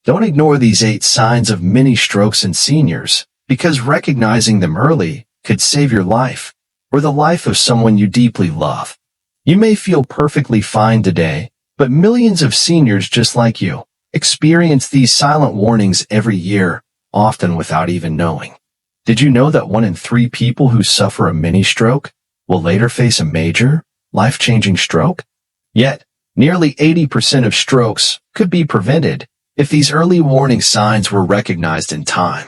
Don't ignore these 8 signs of mini strokes in seniors, because recognizing them early could save your life or the life of someone you deeply love. You may feel perfectly fine today, but millions of seniors just like you experience these silent warnings every year, often without even knowing. Did you know that 1 in 3 people who suffer a mini stroke will later face a major, life-changing stroke? Yet, nearly 80% of strokes could be prevented if these early warning signs were recognized in time.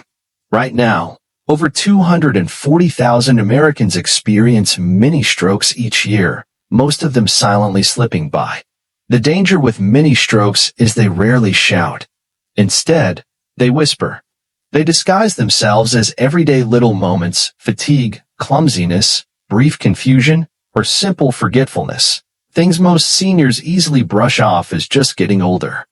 Right now, over 240,000 Americans experience mini strokes each year, most of them silently slipping by. The danger with mini strokes is they rarely shout. Instead, they whisper. They disguise themselves as everyday little moments, fatigue, clumsiness, brief confusion, or simple forgetfulness. Things most seniors easily brush off as just getting older.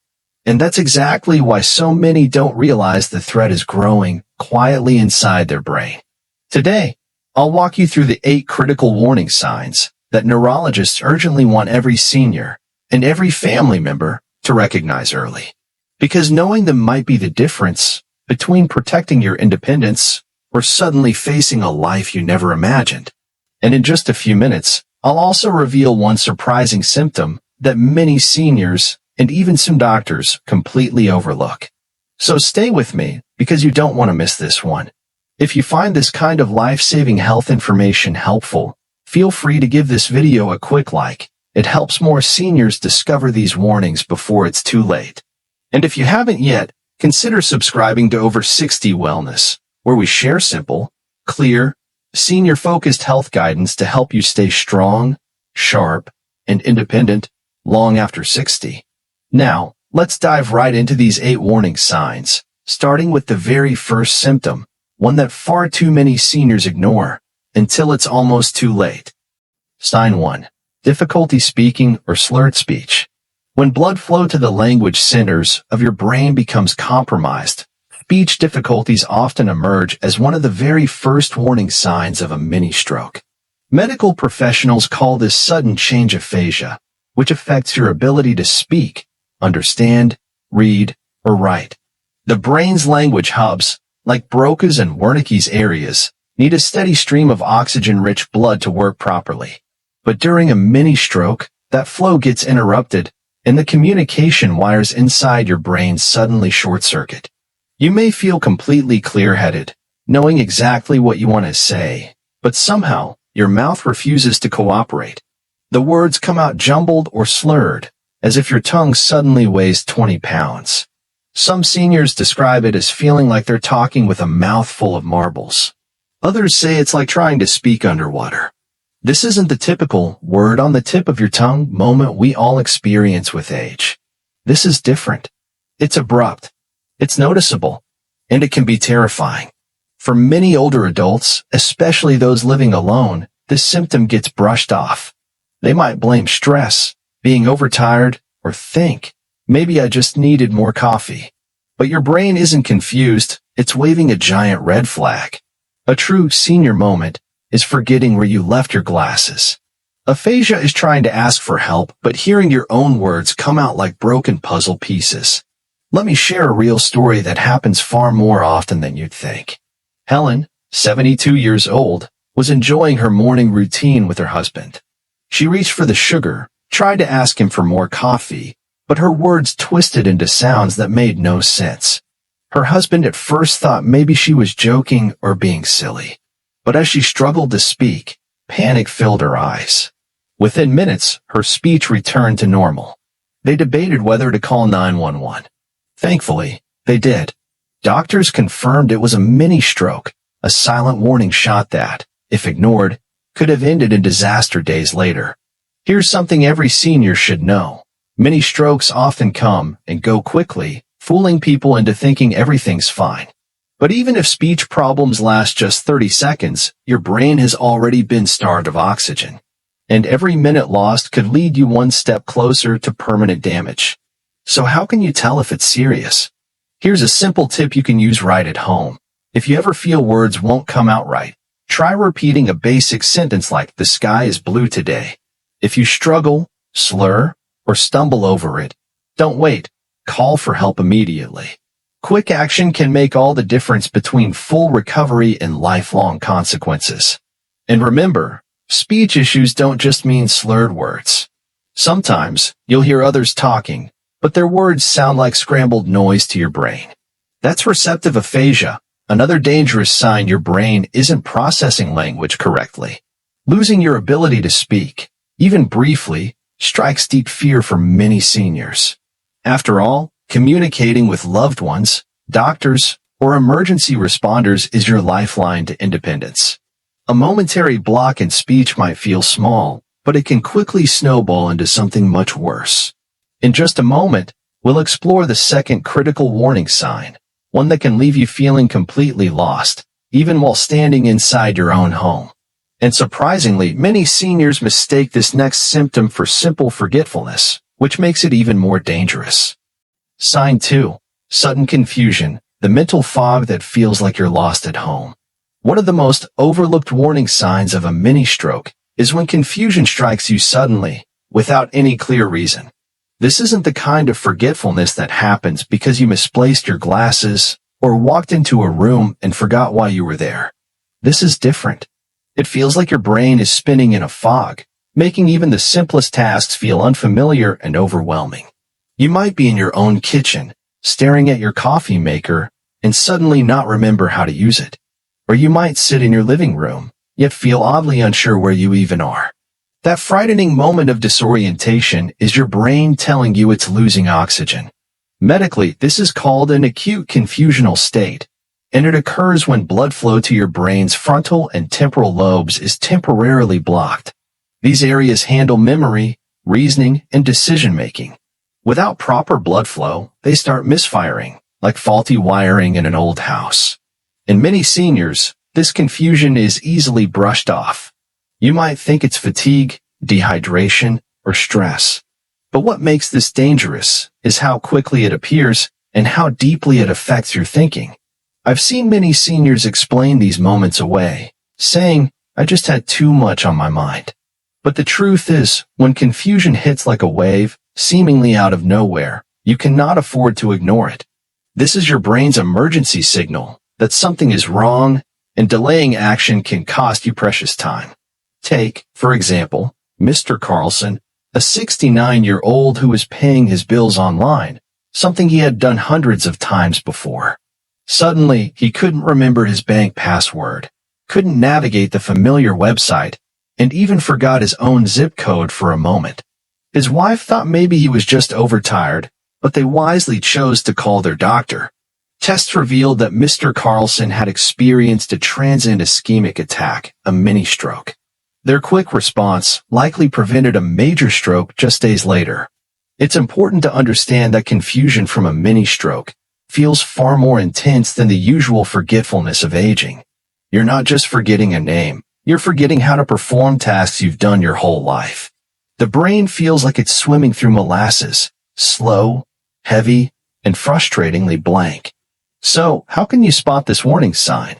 And that's exactly why so many don't realize the threat is growing quietly inside their brain. Today, I'll walk you through the 8 critical warning signs that neurologists urgently want every senior and every family member to recognize early. Because knowing them might be the difference between protecting your independence or suddenly facing a life you never imagined. And in just a few minutes, I'll also reveal one surprising symptom that many seniors and even some doctors completely overlook. So stay with me, because you don't want to miss this one. If you find this kind of life-saving health information helpful, feel free to give this video a quick like. It helps more seniors discover these warnings before it's too late. And if you haven't yet, consider subscribing to Over 60 Wellness, where we share simple, clear, senior-focused health guidance to help you stay strong, sharp, and independent long after 60. Now, let's dive right into these 8 warning signs, starting with the very first symptom, one that far too many seniors ignore until it's almost too late. Sign 1. Difficulty speaking or slurred speech. When blood flow to the language centers of your brain becomes compromised, speech difficulties often emerge as one of the very first warning signs of a mini stroke. Medical professionals call this sudden change aphasia, which affects your ability to speak, understand, read, or write. The brain's language hubs, like Broca's and Wernicke's areas, need a steady stream of oxygen-rich blood to work properly. But during a mini stroke, that flow gets interrupted, and the communication wires inside your brain suddenly short-circuit. You may feel completely clear-headed, knowing exactly what you want to say, but somehow, your mouth refuses to cooperate. The words come out jumbled or slurred, as if your tongue suddenly weighs 20 pounds. Some seniors describe it as feeling like they're talking with a mouth full of marbles. Others say it's like trying to speak underwater. This isn't the typical word on the tip of your tongue moment we all experience with age. This is different. It's abrupt. It's noticeable. And it can be terrifying. For many older adults, especially those living alone, this symptom gets brushed off. They might blame stress, being overtired, or think, maybe I just needed more coffee. But your brain isn't confused, it's waving a giant red flag. A true senior moment is forgetting where you left your glasses. Aphasia is trying to ask for help, but hearing your own words come out like broken puzzle pieces. Let me share a real story that happens far more often than you'd think. Helen, 72 years old, was enjoying her morning routine with her husband. She reached for the sugar, tried to ask him for more coffee, but her words twisted into sounds that made no sense. Her husband at first thought maybe she was joking or being silly. But as she struggled to speak, panic filled her eyes. Within minutes, her speech returned to normal. They debated whether to call 911. Thankfully, they did. Doctors confirmed it was a mini stroke, a silent warning shot that, if ignored, could have ended in disaster days later. Here's something every senior should know. Mini strokes often come and go quickly, fooling people into thinking everything's fine. But even if speech problems last just 30 seconds, your brain has already been starved of oxygen. And every minute lost could lead you one step closer to permanent damage. So how can you tell if it's serious? Here's a simple tip you can use right at home. If you ever feel words won't come out right, try repeating a basic sentence like, "The sky is blue today." If you struggle, slur, or stumble over it, don't wait. call for help immediately. Quick action can make all the difference between full recovery and lifelong consequences. And remember, speech issues don't just mean slurred words. Sometimes, you'll hear others talking, but their words sound like scrambled noise to your brain. That's receptive aphasia, another dangerous sign your brain isn't processing language correctly. Losing your ability to speak, even briefly, strikes deep fear for many seniors. After all, communicating with loved ones, doctors, or emergency responders is your lifeline to independence. A momentary block in speech might feel small, but it can quickly snowball into something much worse. In just a moment, we'll explore the second critical warning sign, one that can leave you feeling completely lost, even while standing inside your own home. And surprisingly, many seniors mistake this next symptom for simple forgetfulness, which makes it even more dangerous. Sign 2. Sudden confusion, the mental fog that feels like you're lost at home. One of the most overlooked warning signs of a mini-stroke is when confusion strikes you suddenly, without any clear reason. This isn't the kind of forgetfulness that happens because you misplaced your glasses or walked into a room and forgot why you were there. This is different. It feels like your brain is spinning in a fog, making even the simplest tasks feel unfamiliar and overwhelming. You might be in your own kitchen, staring at your coffee maker, and suddenly not remember how to use it. Or you might sit in your living room, yet feel oddly unsure where you even are. That frightening moment of disorientation is your brain telling you it's losing oxygen. Medically, this is called an acute confusional state, and it occurs when blood flow to your brain's frontal and temporal lobes is temporarily blocked. These areas handle memory, reasoning, and decision-making. Without proper blood flow, they start misfiring, like faulty wiring in an old house. In many seniors, this confusion is easily brushed off. You might think it's fatigue, dehydration, or stress. But what makes this dangerous is how quickly it appears and how deeply it affects your thinking. I've seen many seniors explain these moments away, saying, "I just had too much on my mind." But the truth is, when confusion hits like a wave, seemingly out of nowhere, you cannot afford to ignore it. This is your brain's emergency signal that something is wrong, and delaying action can cost you precious time. Take, for example, Mr. Carlson, a 69-year-old who was paying his bills online, something he had done hundreds of times before. Suddenly, he couldn't remember his bank password, couldn't navigate the familiar website, and even forgot his own zip code for a moment. His wife thought maybe he was just overtired, but they wisely chose to call their doctor. Tests revealed that Mr. Carlson had experienced a transient ischemic attack, a mini-stroke. Their quick response likely prevented a major stroke just days later. It's important to understand that confusion from a mini-stroke feels far more intense than the usual forgetfulness of aging. You're not just forgetting a name, you're forgetting how to perform tasks you've done your whole life. The brain feels like it's swimming through molasses, slow, heavy, and frustratingly blank. So, how can you spot this warning sign?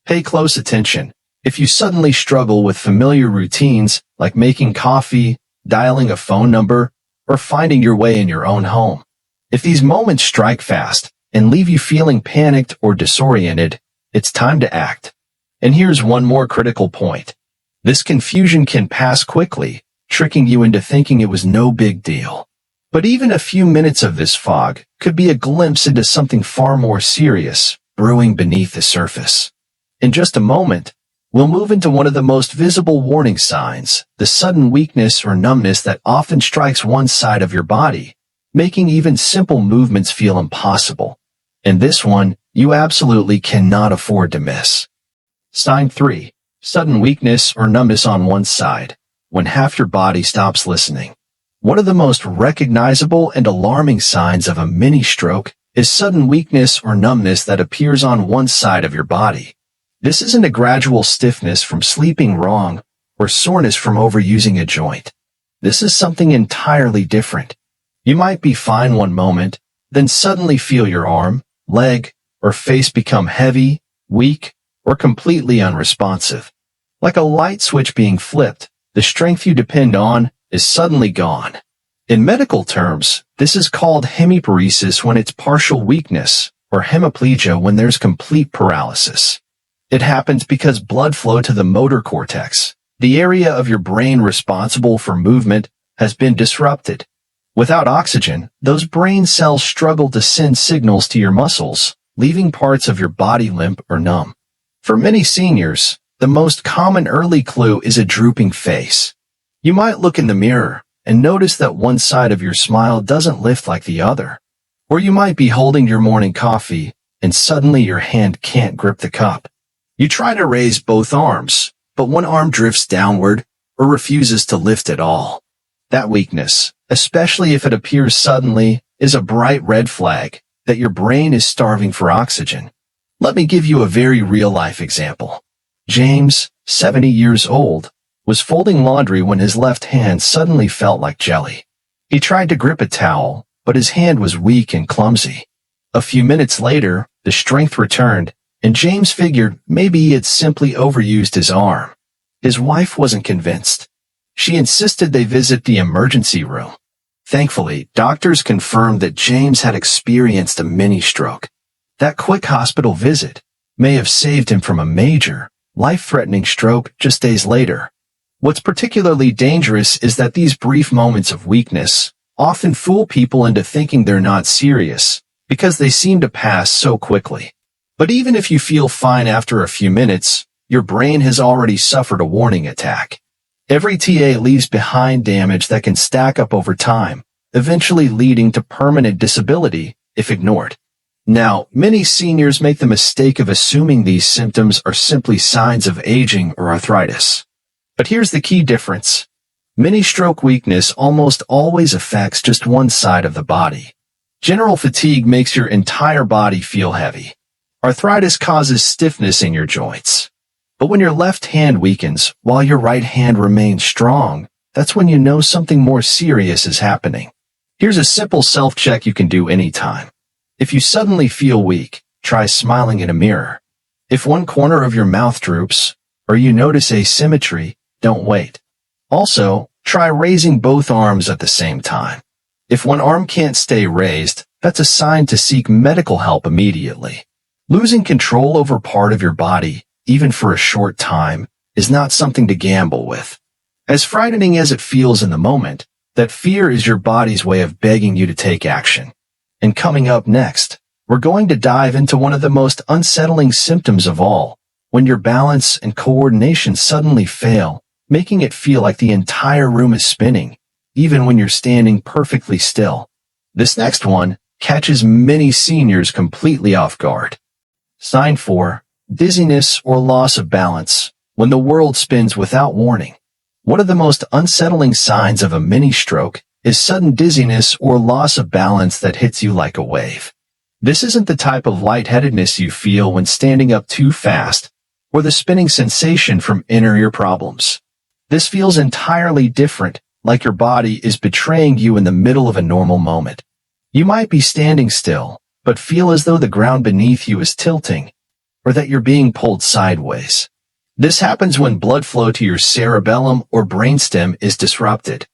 Pay close attention. If you suddenly struggle with familiar routines like making coffee, dialing a phone number, or finding your way in your own home. If these moments strike fast and leave you feeling panicked or disoriented, it's time to act. And here's one more critical point. This confusion can pass quickly, tricking you into thinking it was no big deal. But even a few minutes of this fog could be a glimpse into something far more serious, brewing beneath the surface. In just a moment, we'll move into one of the most visible warning signs, the sudden weakness or numbness that often strikes one side of your body, making even simple movements feel impossible. And this one, you absolutely cannot afford to miss. Sign 3. Sudden weakness or numbness on one side, when half your body stops listening. One of the most recognizable and alarming signs of a mini-stroke is sudden weakness or numbness that appears on one side of your body. This isn't a gradual stiffness from sleeping wrong or soreness from overusing a joint. This is something entirely different. You might be fine one moment, then suddenly feel your arm, leg, or face become heavy, weak, or completely unresponsive. Like a light switch being flipped, the strength you depend on is suddenly gone. In medical terms, This is called hemiparesis when it's partial weakness, or hemiplegia when there's complete paralysis. It happens because blood flow to the motor cortex, the area of your brain responsible for movement, has been disrupted. Without oxygen, those brain cells struggle to send signals to your muscles, leaving parts of your body limp or numb. For many seniors, the most common early clue is a drooping face. You might look in the mirror and notice that one side of your smile doesn't lift like the other. Or you might be holding your morning coffee and suddenly your hand can't grip the cup. You try to raise both arms, but one arm drifts downward or refuses to lift at all. That weakness, especially if it appears suddenly, is a bright red flag that your brain is starving for oxygen. Let me give you a very real-life example. James, 70 years old, was folding laundry when his left hand suddenly felt like jelly. He tried to grip a towel, but his hand was weak and clumsy. A few minutes later, the strength returned, and James figured maybe he had simply overused his arm. His wife wasn't convinced. She insisted they visit the emergency room. Thankfully, doctors confirmed that James had experienced a mini-stroke. That quick hospital visit may have saved him from a major, life-threatening stroke just days later. What's particularly dangerous is that these brief moments of weakness often fool people into thinking they're not serious because they seem to pass so quickly. But even if you feel fine after a few minutes, your brain has already suffered a warning attack. Every TA leaves behind damage that can stack up over time, eventually leading to permanent disability if ignored. Now, many seniors make the mistake of assuming these symptoms are simply signs of aging or arthritis. But here's the key difference. Mini-stroke weakness almost always affects just one side of the body. General fatigue makes your entire body feel heavy. Arthritis causes stiffness in your joints. But when your left hand weakens while your right hand remains strong, that's when you know something more serious is happening. Here's a simple self-check you can do anytime. If you suddenly feel weak, try smiling in a mirror. If one corner of your mouth droops, or you notice asymmetry, don't wait. Also, try raising both arms at the same time. If one arm can't stay raised, that's a sign to seek medical help immediately. Losing control over part of your body, even for a short time, is not something to gamble with. As frightening as it feels in the moment, that fear is your body's way of begging you to take action. And coming up next, we're going to dive into one of the most unsettling symptoms of all, when your balance and coordination suddenly fail, making it feel like the entire room is spinning, even when you're standing perfectly still. This next one catches many seniors completely off guard. Sign 4. Dizziness or loss of balance, when the world spins without warning. One of the most unsettling signs of a mini-stroke is sudden dizziness or loss of balance that hits you like a wave. This isn't the type of lightheadedness you feel when standing up too fast, or the spinning sensation from inner ear problems. This feels entirely different, like your body is betraying you in the middle of a normal moment. You might be standing still, but feel as though the ground beneath you is tilting, or that you're being pulled sideways. This happens when blood flow to your cerebellum or brainstem is disrupted.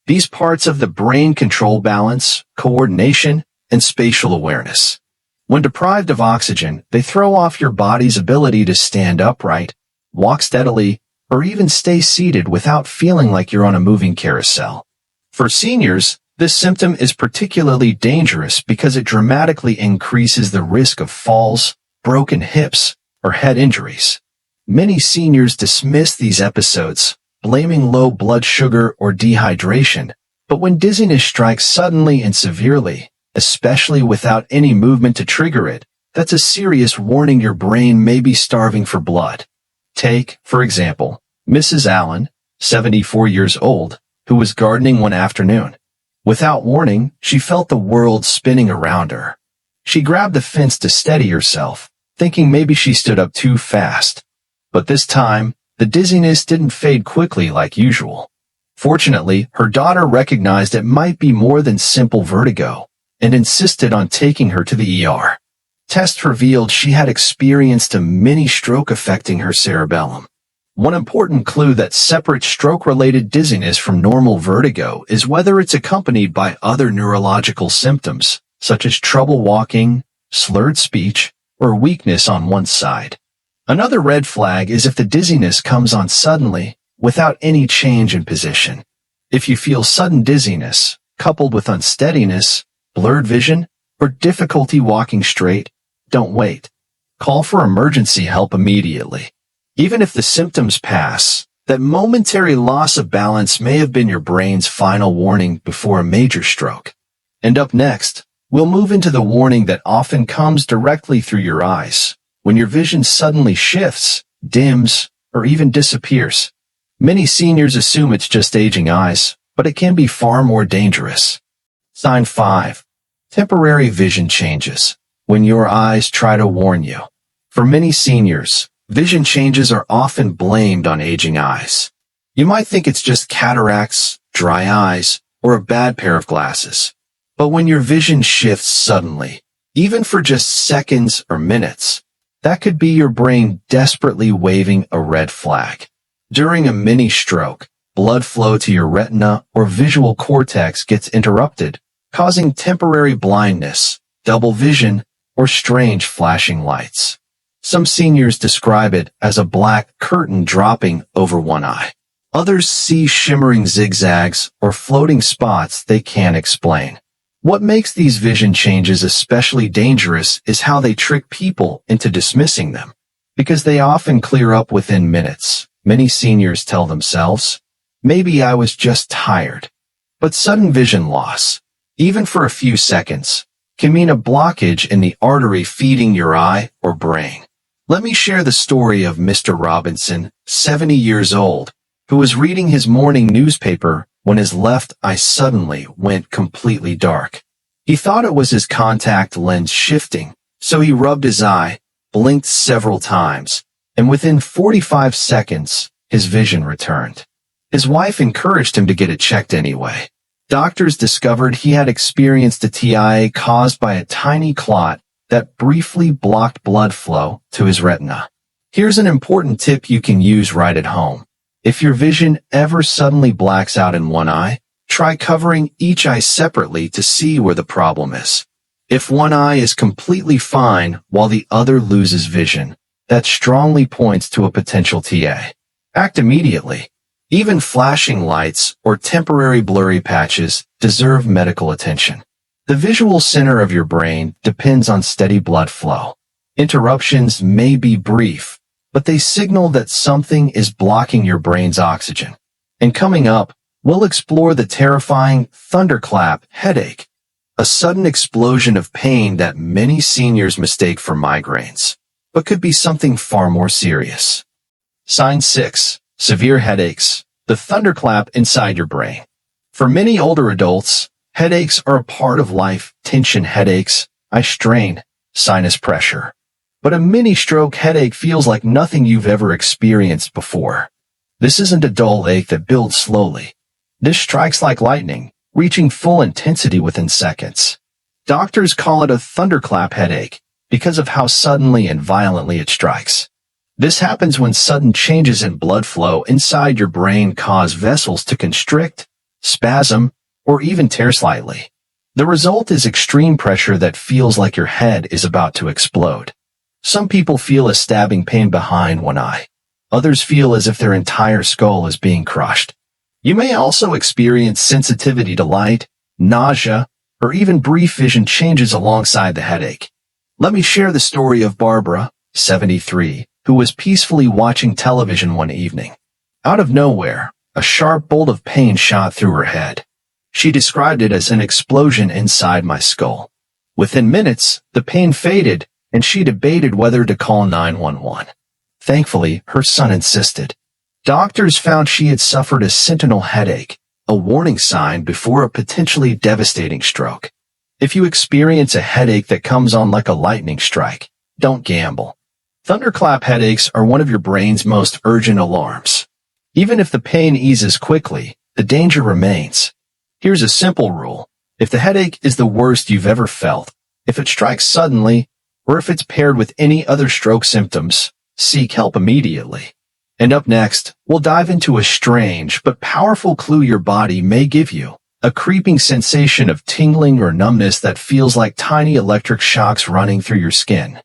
These parts of the brain control balance, coordination, and spatial awareness. When deprived of oxygen, they throw off your body's ability to stand upright, walk steadily, or even stay seated without feeling like you're on a moving carousel. For seniors, this symptom is particularly dangerous because it dramatically increases the risk of falls, broken hips, or head injuries. Many seniors dismiss these episodes, blaming low blood sugar or dehydration, but when dizziness strikes suddenly and severely, especially without any movement to trigger it, that's a serious warning your brain may be starving for blood. Take, for example, Mrs. Allen, 74 years old, who was gardening one afternoon. Without warning, she felt the world spinning around her. She grabbed the fence to steady herself, thinking maybe she stood up too fast. But this time, the dizziness didn't fade quickly like usual. Fortunately, her daughter recognized it might be more than simple vertigo, and insisted on taking her to the ER. Tests revealed she had experienced a mini-stroke affecting her cerebellum. One important clue that separates stroke-related dizziness from normal vertigo is whether it's accompanied by other neurological symptoms, such as trouble walking, slurred speech, or weakness on one side. Another red flag is if the dizziness comes on suddenly, without any change in position. If you feel sudden dizziness, coupled with unsteadiness, blurred vision, or difficulty walking straight, don't wait. Call for emergency help immediately. Even if the symptoms pass, that momentary loss of balance may have been your brain's final warning before a major stroke. And up next, we'll move into the warning that often comes directly through your eyes, when your vision suddenly shifts, dims, or even disappears. Many seniors assume it's just aging eyes, but it can be far more dangerous. Sign 5. Temporary vision changes. When your eyes try to warn you. For many seniors, vision changes are often blamed on aging eyes. You might think it's just cataracts, dry eyes, or a bad pair of glasses. But when your vision shifts suddenly, even for just seconds or minutes, that could be your brain desperately waving a red flag. During a mini stroke, blood flow to your retina or visual cortex gets interrupted, causing temporary blindness, double vision, or strange flashing lights. Some seniors describe it as a black curtain dropping over one eye. Others see shimmering zigzags or floating spots they can't explain. What makes these vision changes especially dangerous is how they trick people into dismissing them. Because they often clear up within minutes, many seniors tell themselves, "Maybe I was just tired." But sudden vision loss, even for a few seconds, can mean a blockage in the artery feeding your eye or brain. Let me share the story of Mr. Robinson, 70 years old, who was reading his morning newspaper when his left eye suddenly went completely dark. He thought it was his contact lens shifting, so he rubbed his eye, blinked several times, and within 45 seconds, his vision returned. His wife encouraged him to get it checked anyway. Doctors discovered he had experienced a TIA caused by a tiny clot that briefly blocked blood flow to his retina. Here's an important tip you can use right at home. If your vision ever suddenly blacks out in one eye, try covering each eye separately to see where the problem is. If one eye is completely fine while the other loses vision, that strongly points to a potential TA. Act immediately. Even flashing lights or temporary blurry patches deserve medical attention. The visual center of your brain depends on steady blood flow. Interruptions may be brief, but they signal that something is blocking your brain's oxygen. And coming up, we'll explore the terrifying thunderclap headache, a sudden explosion of pain that many seniors mistake for migraines, but could be something far more serious. Sign 6. Severe headaches, the thunderclap inside your brain. For many older adults, headaches are a part of life. Tension headaches, eye strain, sinus pressure. But a mini-stroke headache feels like nothing you've ever experienced before. This isn't a dull ache that builds slowly. This strikes like lightning, reaching full intensity within seconds. Doctors call it a thunderclap headache because of how suddenly and violently it strikes. This happens when sudden changes in blood flow inside your brain cause vessels to constrict, spasm, or even tear slightly. The result is extreme pressure that feels like your head is about to explode. Some people feel a stabbing pain behind one eye. Others feel as if their entire skull is being crushed. You may also experience sensitivity to light, nausea, or even brief vision changes alongside the headache. Let me share the story of Barbara, 73, who was peacefully watching television one evening. Out of nowhere, a sharp bolt of pain shot through her head. She described it as an explosion inside my skull. Within minutes, the pain faded, and she debated whether to call 911. Thankfully, her son insisted. Doctors found she had suffered a sentinel headache, a warning sign before a potentially devastating stroke. If you experience a headache that comes on like a lightning strike, don't gamble. Thunderclap headaches are one of your brain's most urgent alarms. Even if the pain eases quickly, the danger remains. Here's a simple rule. If the headache is the worst you've ever felt, if it strikes suddenly, or if it's paired with any other stroke symptoms, seek help immediately. And up next, we'll dive into a strange but powerful clue your body may give you. A creeping sensation of tingling or numbness that feels like tiny electric shocks running through your skin.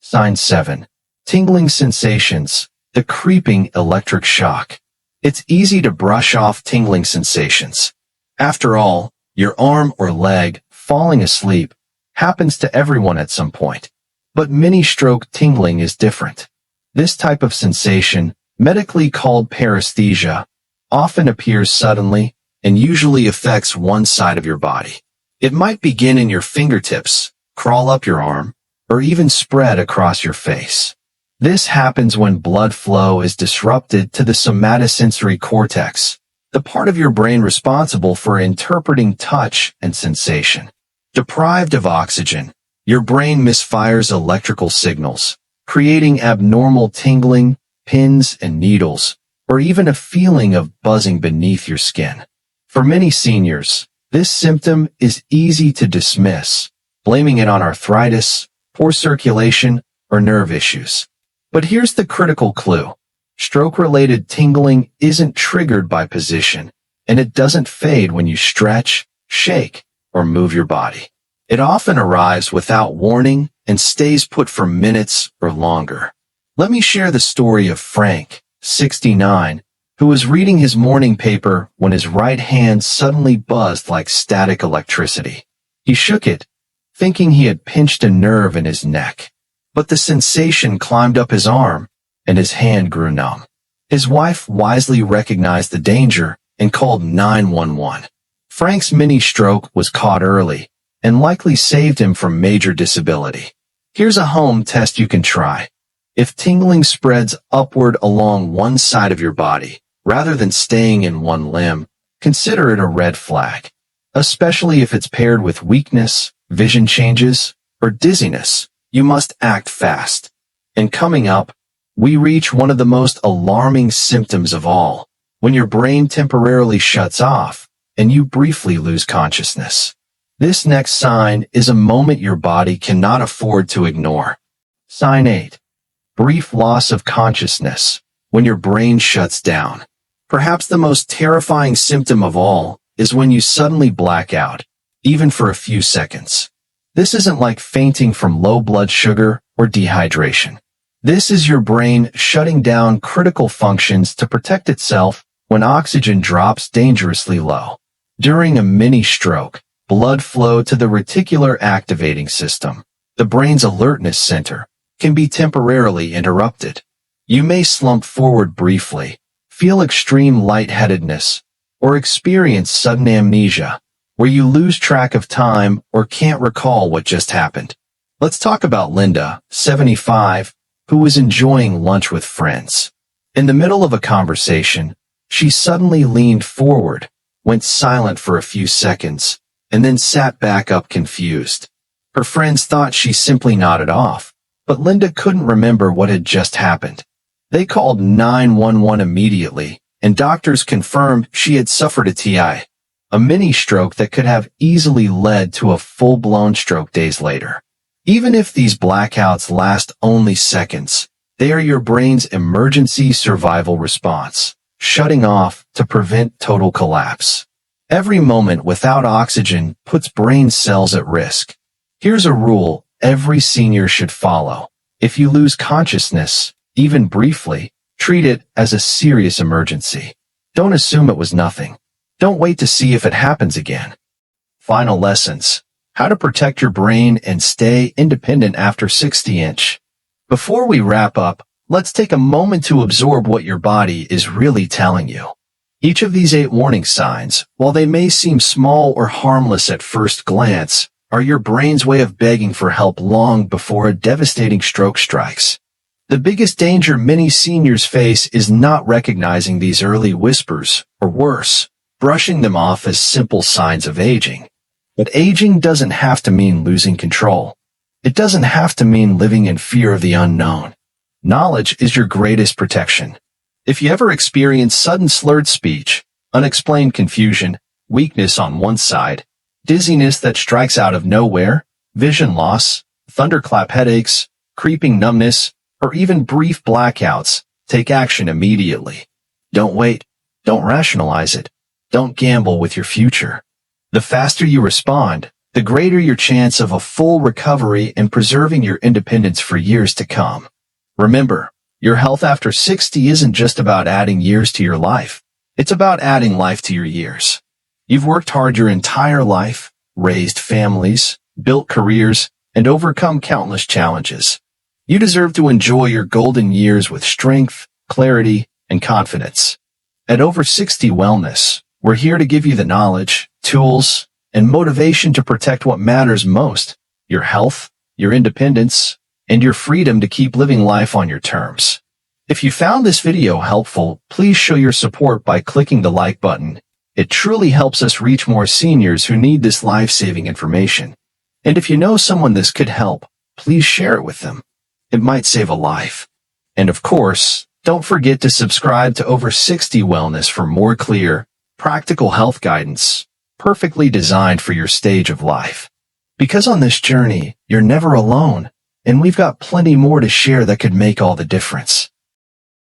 Sign 7. Tingling sensations. The creeping electric shock. It's easy to brush off tingling sensations. After all, your arm or leg falling asleep happens to everyone at some point. But mini-stroke tingling is different. This type of sensation, medically called paresthesia, often appears suddenly and usually affects one side of your body. It might begin in your fingertips, crawl up your arm, or even spread across your face. This happens when blood flow is disrupted to the somatosensory cortex, the part of your brain responsible for interpreting touch and sensation. Deprived of oxygen, your brain misfires electrical signals, creating abnormal tingling, pins and needles, or even a feeling of buzzing beneath your skin. For many seniors, this symptom is easy to dismiss, blaming it on arthritis, poor circulation, or nerve issues. But here's the critical clue. Stroke-related tingling isn't triggered by position, and it doesn't fade when you stretch, shake, or move your body. It often arrives without warning and stays put for minutes or longer. Let me share the story of Frank, 69, who was reading his morning paper when his right hand suddenly buzzed like static electricity. He shook it, thinking he had pinched a nerve in his neck. But the sensation climbed up his arm, and his hand grew numb. His wife wisely recognized the danger and called 911. Frank's mini-stroke was caught early and likely saved him from major disability. Here's a home test you can try. If tingling spreads upward along one side of your body, rather than staying in one limb, consider it a red flag, especially if it's paired with weakness, vision changes, or dizziness. You must act fast. And coming up, we reach one of the most alarming symptoms of all, when your brain temporarily shuts off and you briefly lose consciousness. This next sign is a moment your body cannot afford to ignore. Sign 8. Brief loss of consciousness, when your brain shuts down. Perhaps the most terrifying symptom of all is when you suddenly black out, even for a few seconds. This isn't like fainting from low blood sugar or dehydration. This is your brain shutting down critical functions to protect itself when oxygen drops dangerously low. During a mini-stroke, blood flow to the reticular activating system, the brain's alertness center, can be temporarily interrupted. You may slump forward briefly, feel extreme lightheadedness, or experience sudden amnesia, where you lose track of time or can't recall what just happened. Let's talk about Linda, 75, who was enjoying lunch with friends. In the middle of a conversation, she suddenly leaned forward, went silent for a few seconds, and then sat back up confused. Her friends thought she simply nodded off, but Linda couldn't remember what had just happened. They called 911 immediately, and doctors confirmed she had suffered a TI, a mini-stroke that could have easily led to a full-blown stroke days later. Even if these blackouts last only seconds, they are your brain's emergency survival response, shutting off to prevent total collapse. Every moment without oxygen puts brain cells at risk. Here's a rule every senior should follow. If you lose consciousness, even briefly, treat it as a serious emergency. Don't assume it was nothing. Don't wait to see if it happens again. Final lessons. How to protect your brain and stay independent after 60-inch. Before we wrap up, let's take a moment to absorb what your body is really telling you. Each of these 8 warning signs, while they may seem small or harmless at first glance, are your brain's way of begging for help long before a devastating stroke strikes. The biggest danger many seniors face is not recognizing these early whispers, or worse, brushing them off as simple signs of aging. But aging doesn't have to mean losing control. It doesn't have to mean living in fear of the unknown. Knowledge is your greatest protection. If you ever experience sudden slurred speech, unexplained confusion, weakness on one side, dizziness that strikes out of nowhere, vision loss, thunderclap headaches, creeping numbness, or even brief blackouts, Take action immediately. Don't wait. Don't rationalize it. Don't gamble with your future. The faster you respond, the greater your chance of a full recovery and preserving your independence for years to come. Remember, your health after 60 isn't just about adding years to your life. It's about adding life to your years. You've worked hard your entire life, raised families, built careers, and overcome countless challenges. You deserve to enjoy your golden years with strength, clarity, and confidence. At Over 60 Wellness, we're here to give you the knowledge, tools, and motivation to protect what matters most: your health, your independence, and your freedom to keep living life on your terms. If you found this video helpful, please show your support by clicking the like button. It truly helps us reach more seniors who need this life-saving information. And if you know someone this could help, please share it with them. It might save a life. And of course, don't forget to subscribe to Over 60 Wellness for more clear, practical health guidance, perfectly designed for your stage of life. Because on this journey, you're never alone, and we've got plenty more to share that could make all the difference.